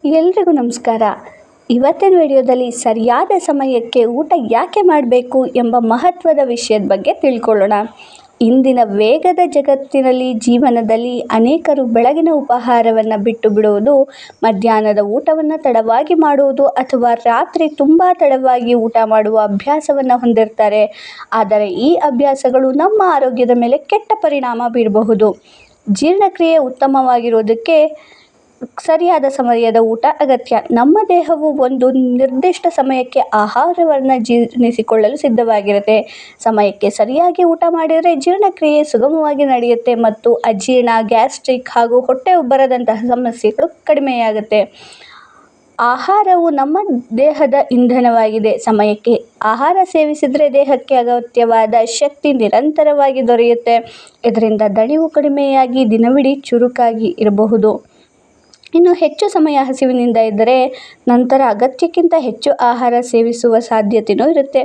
ಎಲ್ರಿಗೂ ನಮಸ್ಕಾರ. ಇವತ್ತಿನ ವಿಡಿಯೋದಲ್ಲಿ ಸರಿಯಾದ ಸಮಯಕ್ಕೆ ಊಟ ಯಾಕೆ ಮಾಡಬೇಕು ಎಂಬ ಮಹತ್ವದ ವಿಷಯದ ಬಗ್ಗೆ ತಿಳ್ಕೊಳ್ಳೋಣ. ಇಂದಿನ ವೇಗದ ಜಗತ್ತಿನಲ್ಲಿ ಜೀವನದಲ್ಲಿ ಅನೇಕರು ಬೆಳಗಿನ ಉಪಹಾರವನ್ನು ಬಿಟ್ಟು ಬಿಡುವುದು, ಮಧ್ಯಾಹ್ನದ ಊಟವನ್ನು ತಡವಾಗಿ ಮಾಡುವುದು ಅಥವಾ ರಾತ್ರಿ ತುಂಬ ತಡವಾಗಿ ಊಟ ಮಾಡುವ ಅಭ್ಯಾಸವನ್ನು ಹೊಂದಿರ್ತಾರೆ. ಆದರೆ ಈ ಅಭ್ಯಾಸಗಳು ನಮ್ಮ ಆರೋಗ್ಯದ ಮೇಲೆ ಕೆಟ್ಟ ಪರಿಣಾಮ ಬೀರಬಹುದು. ಜೀರ್ಣಕ್ರಿಯೆ ಉತ್ತಮವಾಗಿರೋದಕ್ಕೆ ಸರಿಯಾದ ಸಮಯದ ಊಟ ಅಗತ್ಯ. ನಮ್ಮ ದೇಹವು ಒಂದು ನಿರ್ದಿಷ್ಟ ಸಮಯಕ್ಕೆ ಆಹಾರವನ್ನು ಜೀರ್ಣಿಸಿಕೊಳ್ಳಲು ಸಿದ್ಧವಾಗಿರುತ್ತೆ. ಸಮಯಕ್ಕೆ ಸರಿಯಾಗಿ ಊಟ ಮಾಡಿದರೆ ಜೀರ್ಣಕ್ರಿಯೆ ಸುಗಮವಾಗಿ ನಡೆಯುತ್ತೆ ಮತ್ತು ಅಜೀರ್ಣ, ಗ್ಯಾಸ್ಟ್ರಿಕ್ ಹಾಗೂ ಹೊಟ್ಟೆ ಉಬ್ಬರದಂತಹ ಸಮಸ್ಯೆಗಳು ಕಡಿಮೆಯಾಗುತ್ತೆ. ಆಹಾರವು ನಮ್ಮ ದೇಹದ ಇಂಧನವಾಗಿದೆ. ಸಮಯಕ್ಕೆ ಆಹಾರ ಸೇವಿಸಿದರೆ ದೇಹಕ್ಕೆ ಅಗತ್ಯವಾದ ಶಕ್ತಿ ನಿರಂತರವಾಗಿ ದೊರೆಯುತ್ತೆ. ಇದರಿಂದ ದಣಿವು ಕಡಿಮೆಯಾಗಿ ದಿನವಿಡೀ ಚುರುಕಾಗಿ ಇರಬಹುದು. ಇನ್ನು ಹೆಚ್ಚು ಸಮಯ ಹಸಿವಿನಿಂದ ಇದ್ದರೆ ನಂತರ ಅಗತ್ಯಕ್ಕಿಂತ ಹೆಚ್ಚು ಆಹಾರ ಸೇವಿಸುವ ಸಾಧ್ಯತೆಯೂ ಇರುತ್ತೆ.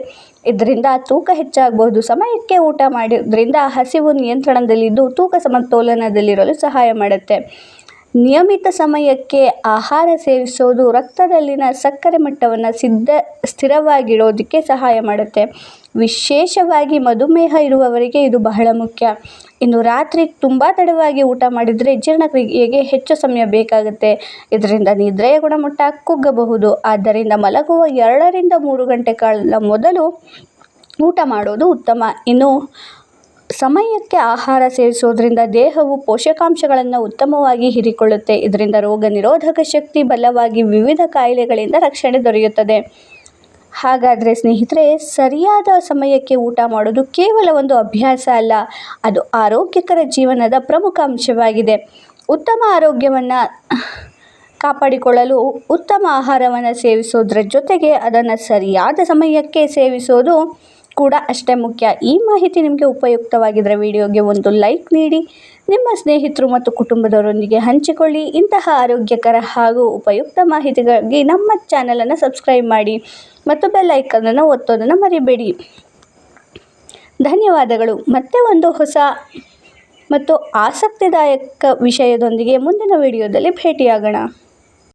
ಇದರಿಂದ ತೂಕ ಹೆಚ್ಚಾಗಬಹುದು. ಸಮಯಕ್ಕೆ ಊಟ ಮಾಡೋದ್ರಿಂದ ಹಸಿವು ನಿಯಂತ್ರಣದಲ್ಲಿದ್ದು ತೂಕ ಸಮತೋಲನದಲ್ಲಿರಲು ಸಹಾಯ ಮಾಡುತ್ತೆ. ನಿಯಮಿತ ಸಮಯಕ್ಕೆ ಆಹಾರ ಸೇವಿಸೋದು ರಕ್ತದಲ್ಲಿನ ಸಕ್ಕರೆ ಮಟ್ಟವನ್ನು ಸ್ಥಿರವಾಗಿಡೋದಕ್ಕೆ ಸಹಾಯ ಮಾಡುತ್ತೆ. ವಿಶೇಷವಾಗಿ ಮಧುಮೇಹ ಇರುವವರಿಗೆ ಇದು ಬಹಳ ಮುಖ್ಯ. ಇನ್ನು ರಾತ್ರಿ ತುಂಬ ತಡವಾಗಿ ಊಟ ಮಾಡಿದರೆ ಜೀರ್ಣಕ್ರಿಯೆಗೆ ಹೆಚ್ಚು ಸಮಯ ಬೇಕಾಗುತ್ತೆ. ಇದರಿಂದ ನಿದ್ರೆಯ ಗುಣಮಟ್ಟ ಕುಗ್ಗಬಹುದು. ಆದ್ದರಿಂದ ಮಲಗುವ 2 ರಿಂದ 3 ಗಂಟೆಗಳ ಮೊದಲು ಊಟ ಮಾಡೋದು ಉತ್ತಮ. ಇನ್ನು ಸಮಯಕ್ಕೆ ಆಹಾರ ಸೇವಿಸೋದ್ರಿಂದ ದೇಹವು ಪೋಷಕಾಂಶಗಳನ್ನು ಉತ್ತಮವಾಗಿ ಹೀರಿಕೊಳ್ಳುತ್ತೆ. ಇದರಿಂದ ರೋಗ ನಿರೋಧಕ ಶಕ್ತಿ ಬಲವಾಗಿ ವಿವಿಧ ಕಾಯಿಲೆಗಳಿಂದ ರಕ್ಷಣೆ ದೊರೆಯುತ್ತದೆ. ಹಾಗಾದರೆ ಸ್ನೇಹಿತರೆ, ಸರಿಯಾದ ಸಮಯಕ್ಕೆ ಊಟ ಮಾಡೋದು ಕೇವಲ ಒಂದು ಅಭ್ಯಾಸ ಅಲ್ಲ, ಅದು ಆರೋಗ್ಯಕರ ಜೀವನದ ಪ್ರಮುಖ ಅಂಶವಾಗಿದೆ. ಉತ್ತಮ ಆರೋಗ್ಯವನ್ನು ಕಾಪಾಡಿಕೊಳ್ಳಲು ಉತ್ತಮ ಆಹಾರವನ್ನು ಸೇವಿಸೋದ್ರ ಜೊತೆಗೆ ಅದನ್ನು ಸರಿಯಾದ ಸಮಯಕ್ಕೆ ಸೇವಿಸೋದು ಕೂಡ ಅಷ್ಟೇ ಮುಖ್ಯ. ಈ ಮಾಹಿತಿ ನಿಮಗೆ ಉಪಯುಕ್ತವಾಗಿದ್ದರೆ ವಿಡಿಯೋಗೆ ಒಂದು ಲೈಕ್ ನೀಡಿ, ನಿಮ್ಮ ಸ್ನೇಹಿತರು ಮತ್ತು ಕುಟುಂಬದವರೊಂದಿಗೆ ಹಂಚಿಕೊಳ್ಳಿ. ಇಂತಹ ಆರೋಗ್ಯಕರ ಹಾಗೂ ಉಪಯುಕ್ತ ಮಾಹಿತಿಗಾಗಿ ನಮ್ಮ ಚಾನಲನ್ನು ಸಬ್ಸ್ಕ್ರೈಬ್ ಮಾಡಿ ಮತ್ತು ಬೆಲ್ ಐಕನನ್ನು ಒತ್ತೋದನ್ನು ಮರಿಬೇಡಿ. ಧನ್ಯವಾದಗಳು. ಮತ್ತೆ ಒಂದು ಹೊಸ ಮತ್ತು ಆಸಕ್ತಿದಾಯಕ ವಿಷಯದೊಂದಿಗೆ ಮುಂದಿನ ವಿಡಿಯೋದಲ್ಲಿ ಭೇಟಿಯಾಗೋಣ.